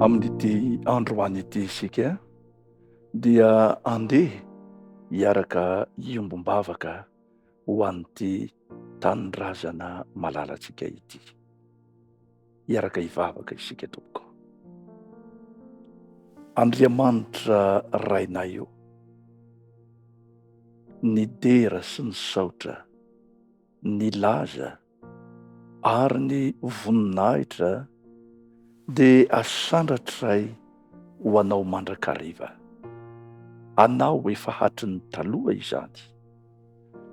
Amin'ity androany ity isika dia andeha hiaraka iombom-bavaka ho an'ity tanindrazana malalantsika ity. Hiaraka hivavaka isika tompoko. Andriamanitra rainay io, ny dera sy ny saotra, ny laza ary ny voninahitra dia asandratray ho anao mandrakariva. Anao efa hatrin'ny taloha izany,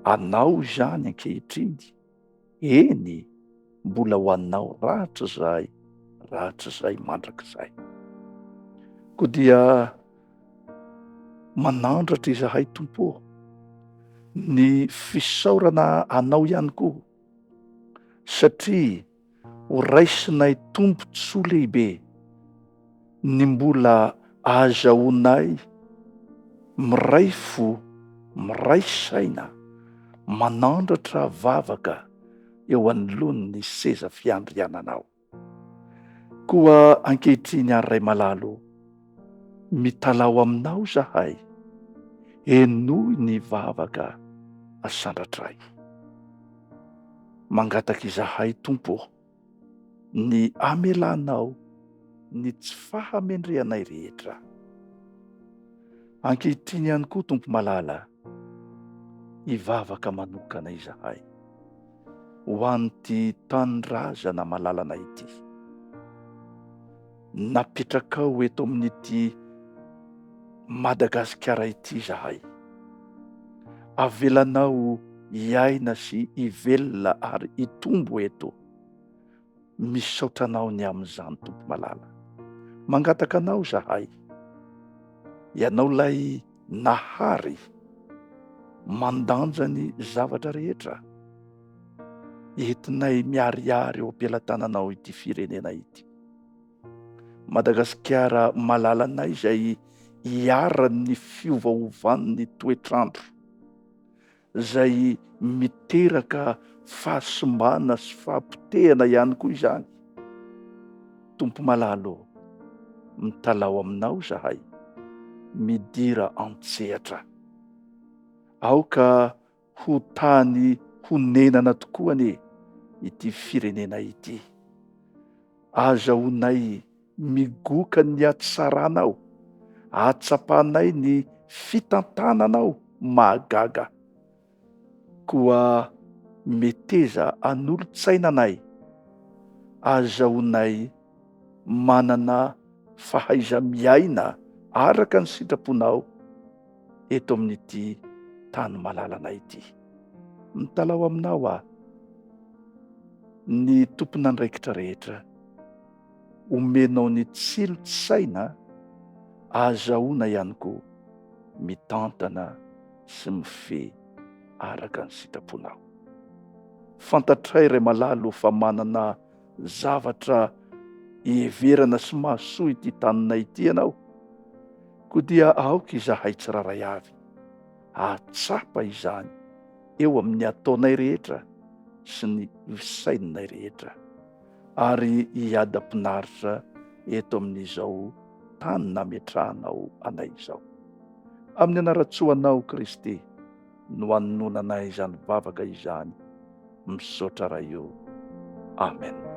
anao izany ankehitriny, eny mbola ho anao rahatrizay mandrakizay. Koa dia manandratra izahay Tompo, ny fisaorana anao ihany koa, satria ho raisinay tombontsoa lehibe ny mbola ahazahoanay miray fo, miray saina, manandratra vavaka eo anoloan'ny seza fiandriananao. Koa ankehitriny ary Ray malalo, mitalao aminao zahay, enoy ny vavaka asandratray. Mangataka izahay Tompo, ny amelanao ny tsy fahamendrehanay rehetra. Ankehitriny ihany koa Tompo malala, hivavaka manokana izahay ho an'ity tanindrazana malalana ity. Napetrakao eto amin'ity Madagasikara ity izahay, avelanao hiaina sy hivelona ary hitombo eto. Misaotranao ny amin'izany Tompo malala. Mangataka anao zahay, ianao lay nahary mandanja ny zavatra rehetra entinay miharihary eo am-pelatananao ity firenena ity. Madagasikara malalanay izay hiaran'ny fiovaovan'ny toetrandro, izay miteraka fahasimbana sy fahampitehana ihany koa izany. Tompo malalo, mitalao aminao zahay, midira antsehatra. Aoka ho tany honenana tokoa anie ity firenena ity. Azahoanay migoka ny hatsaranao, hatsapanay ny fitantananao mahagaga. Koa meteza an'olon-tsainanay, azahoanay manana fahaiza-miaina araka ny sitraponao eto amin'ity tany malalana ity. Mitalao aminao ny tompon'andraikitra rehetra, omenao ny tsilosaina, azahoana ihany koa mitantana sy mifehy araka ny sitraponao. Fantatray Ray malalo fa manana zavatra heverana sy mahasoa ity taninay ity ianao. Koa dia aoka izahay tsiraray avy, atsapa izany eo amin'ny ataonay rehetra sy ny sainanay rehetra, ary hiada-pinaritra eto amin'izao tany nametrahanao anay izao. Amin'ny anaratsoanao Kristy no hanononanay izany vavaka izany, misaotra raha io. Amen.